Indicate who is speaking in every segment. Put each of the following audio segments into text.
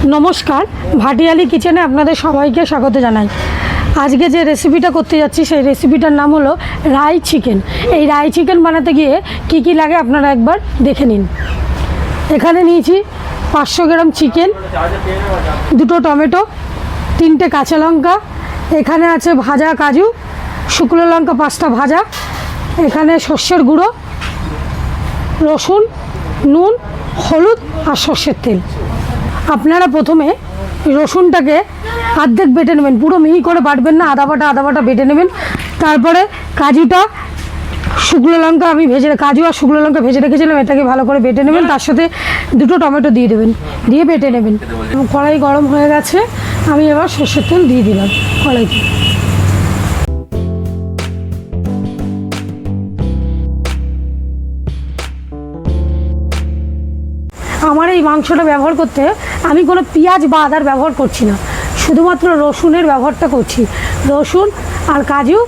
Speaker 1: नमस्कार भाटियाली किचेने आपनादेर सबाइके स्वागत जानाई। आज के जे रेसिपिटा करते जाচ্ছি সেই রেসিপিটার नाम हलो राई चिकेन। এই রাই চিকেন বানাতে গিয়ে কি কি লাগে আপনারা একবার দেখে নিন। এখানে নিয়েছি 500 গ্রাম চিকেন, দুটো টমেটো, তিনটে কাঁচা লঙ্কা, এখানে আছে ভাজা কাজু, শুকনো লঙ্কা 5টা ভাজা, এখানে সর্ষের গুঁড়ো, রসুন, নুন, হলুদ আর সর্ষের তেল। আপনারা প্রথমে রসুনটাকে অর্ধেক বেটে নেবেন, পুরো মিহি করে বাটবেন না, আদা বাটা বেটে নেবেন। তারপরে কাজুটা, শুকনো লঙ্কা আমি কাজু আর শুকনো লঙ্কা ভেজে রেখেছিলাম, এটাকে ভালো করে বেটে নেবেন। তার সাথে দুটো টমেটো দিয়ে দেবেন, দিয়ে বেটে নেবেন। কড়াই গরম হয়ে গেছে, আমি এবার সর্ষের তেল দিয়ে দিলাম কড়াইতে। আমার এই মাংসটা ব্যবহার করতে আমি কোনো পেঁয়াজ বা আদার ব্যবহার করছি না, শুধুমাত্র রসুনের ব্যবহারটা করছি। রসুন আর কাজু,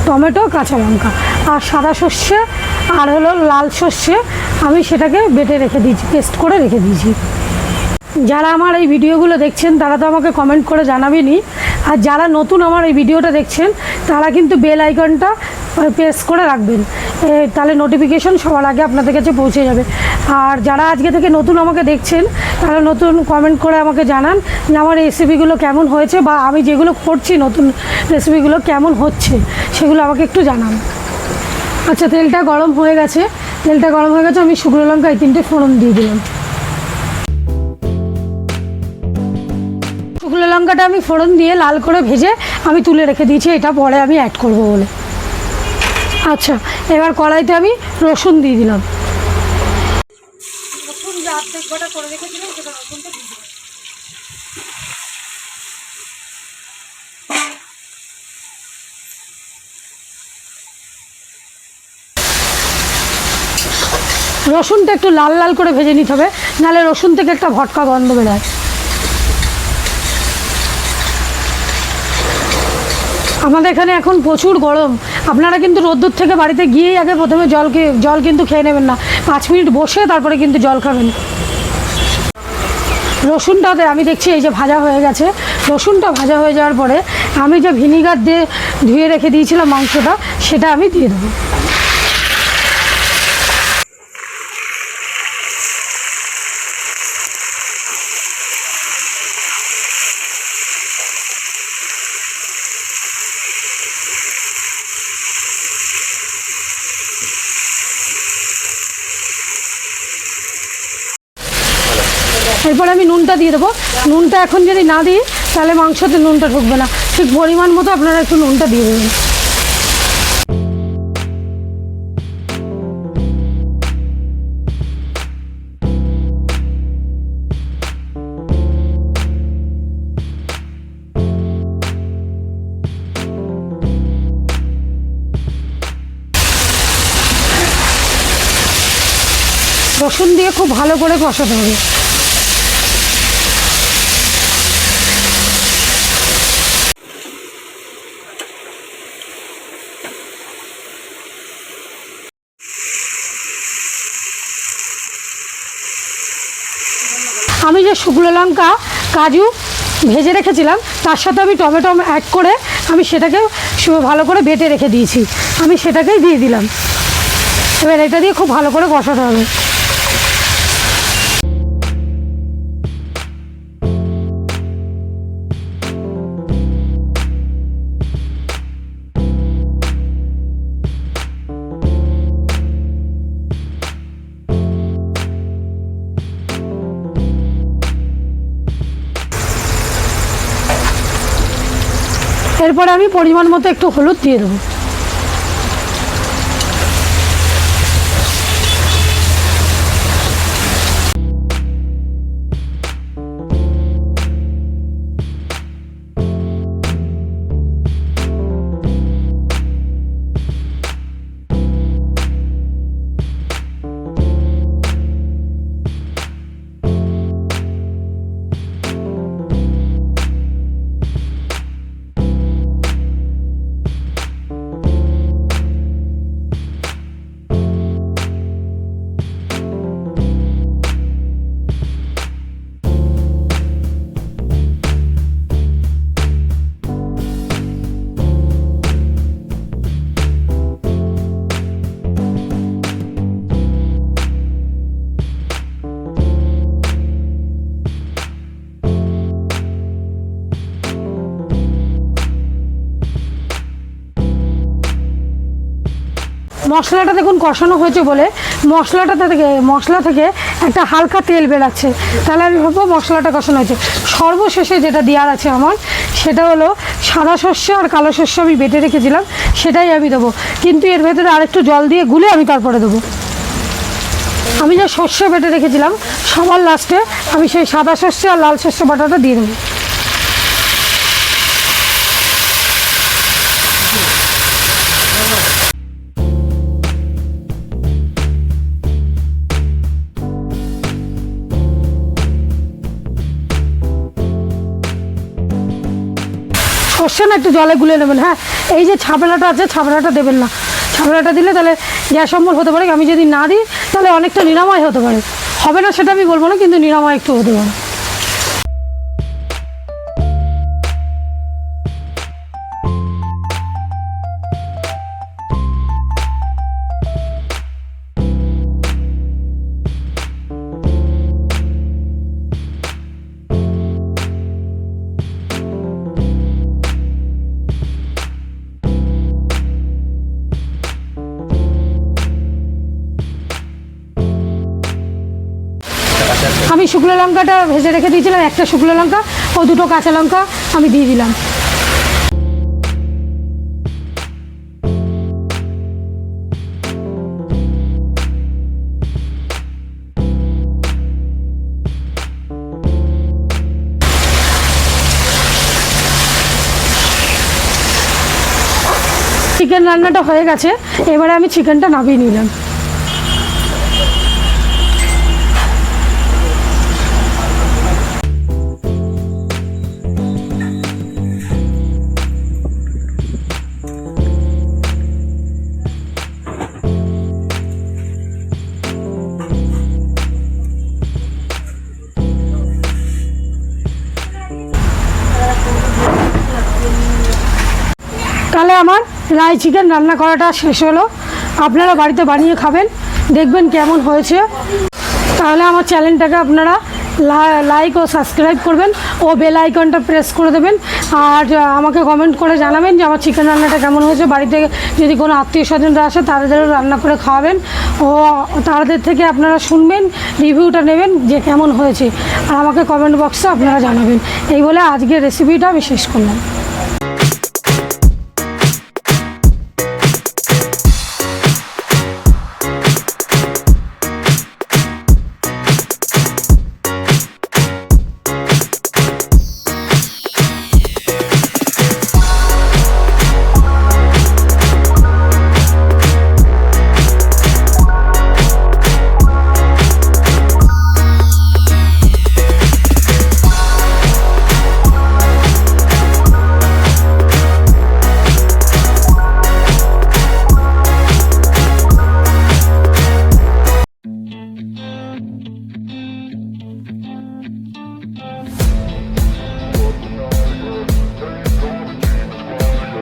Speaker 1: টমেটো, কাঁচা লঙ্কা আর সাদা সর্ষে আর হলো লাল সর্ষে, আমি সেটাকে বেটে রেখে দিয়েছি, পেস্ট করে রেখে দিয়েছি। যারা আমার এই ভিডিওগুলো দেখছেন তারা তো আমাকে কমেন্ট করে জানাবেনই, আর যারা নতুন আমার এই ভিডিওটা দেখছেন তারা কিন্তু বেল আইকনটা প্রেস করে রাখবেন, তাহলে নোটিফিকেশন সবার আগে আপনাদের কাছে পৌঁছে যাবে। আর যারা আজকে থেকে নতুন আমাকে দেখছেন তারা নতুন কমেন্ট করে আমাকে জানান যে আমার রেসিপিগুলো কেমন হয়েছে, বা আমি যেগুলো করছি নতুন রেসিপিগুলো কেমন হচ্ছে সেগুলো আমাকে একটু জানান। আচ্ছা, তেলটা গরম হয়ে গেছে, আমি শুকনো লঙ্কা এই 3টে ফোড়ন দিয়ে দিলাম। শুকনো লঙ্কাটা আমি ফোড়ন দিয়ে লাল করে ভেজে আমি তুলে রেখে দিয়েছি, এটা পরে আমি অ্যাড করব বলে। আচ্ছা, এবার কড়াইতে আমি রসুন দিয়ে দিলাম। রসুন যে অর্ধেক বাটা করে রেখেছিলাম সেটা রসুনটা দিয়ে দিলাম। রসুনটা একটু লাল লাল করে ভেজে নিতে হবে, নাহলে রসুন থেকে একটা ভটকা গন্ধ বেরোয়। আমাদের এখানে এখন প্রচুর গরম, আপনারা কিন্তু রোদ্দুর থেকে বাড়িতে গিয়েই আগে প্রথমে জল কিন্তু খেয়ে নেবেন না, 5 মিনিট বসে তারপরে কিন্তু জল খাবেন। রসুনটাতে আমি দেখছি এই যে ভাজা হয়ে গেছে। রসুনটা ভাজা হয়ে যাওয়ার পরে আমি যে ভিনিগার দিয়ে ধুয়ে রেখে দিয়েছিলাম মাংসটা, সেটা আমি দিয়ে দেবো। এরপরে আমি নুনটা দিয়ে দেবো। নুনটা এখন যদি না দিই তাহলে মাংসতে নুনটা ঢুকবে না, ঠিক পরিমাণ মতো আপনারা একটু নুনটা দিয়ে দেবেন। রসুন দিয়ে খুব ভালো করে কষাতে হবে। আমি যে শুকনো লঙ্কা কাজু ভেজে রেখেছিলাম তার সাথে আমি টমেটো অ্যাড করে আমি সেটাকে ভালো করে বেটে রেখে দিয়েছি, আমি সেটাকেই দিয়ে দিলাম। এবার এটা দিয়ে খুব ভালো করে কষাতে হবে। এরপরে আমি পরিমাণ মতো একটু হলুদ দিয়ে দেবো। মশলাটা দেখুন কষানো হয়েছে বলে মশলা থেকে একটা হালকা তেল বেরাচ্ছে, তাহলে আমি ভাববো মশলাটা কষানো হয়েছে। সর্বশেষে যেটা দেওয়ার আছে আমার, সেটা হলো সাদা সর্ষে আর কালো সর্ষে আমি বেটে রেখেছিলাম, সেটাই আমি দেবো। কিন্তু এর ভেতরে আরেকটু জল দিয়ে গুলে আমি তারপরে দেবো। আমি যে সর্ষে বেটে রেখেছিলাম সবার লাস্টে আমি সেই সাদা সর্ষে আর লাল সর্ষে বাটাটা দিয়ে দেবো। সর্ষে না একটু জলে গুলে নেবেন। হ্যাঁ, এই যে ছাপড়াটা আছে ছাপড়াটা দেবেন না, ছাপড়াটা দিলে তাহলে গ্যাস অম্বল হতে পারে। আমি যদি না দিই তাহলে অনেকটা নিরাময় হতে পারে, হবে না সেটা আমি বলবো না, কিন্তু নিরাময় একটু হতে পারে। আমি শুকনো লঙ্কাটা ভেজে রেখে দিয়েছিলাম, একটা শুকনো লঙ্কা ও দুটো কাঁচা লঙ্কা আমি দিয়ে দিলাম। চিকেন রান্নাটা হয়ে গেছে, এবারে আমি চিকেনটা নামিয়ে নিলাম। তাহলে আমার রাই চিকেন রান্না করাটা শেষ হলো। আপনারা বাড়িতে বানিয়ে খাবেন, দেখবেন কেমন হয়েছে। তাহলে আমার চ্যানেলটাকে আপনারা লাইক ও সাবস্ক্রাইব করবেন ও বেল আইকনটা প্রেস করে দেবেন। আর আমাকে কমেন্ট করে জানাবেন যে আমার চিকেন রান্নাটা কেমন হয়েছে। বাড়িতে যদি কোনো আত্মীয় স্বজনরা আসে তাদেরও রান্না করে খাওয়াবেন ও তাদের থেকে আপনারা শুনবেন, রিভিউটা নেবেন যে কেমন হয়েছে, আর আমাকে কমেন্ট বক্সে আপনারা জানাবেন। এই বলে আজকের রেসিপিটা আমি শেষ করলাম।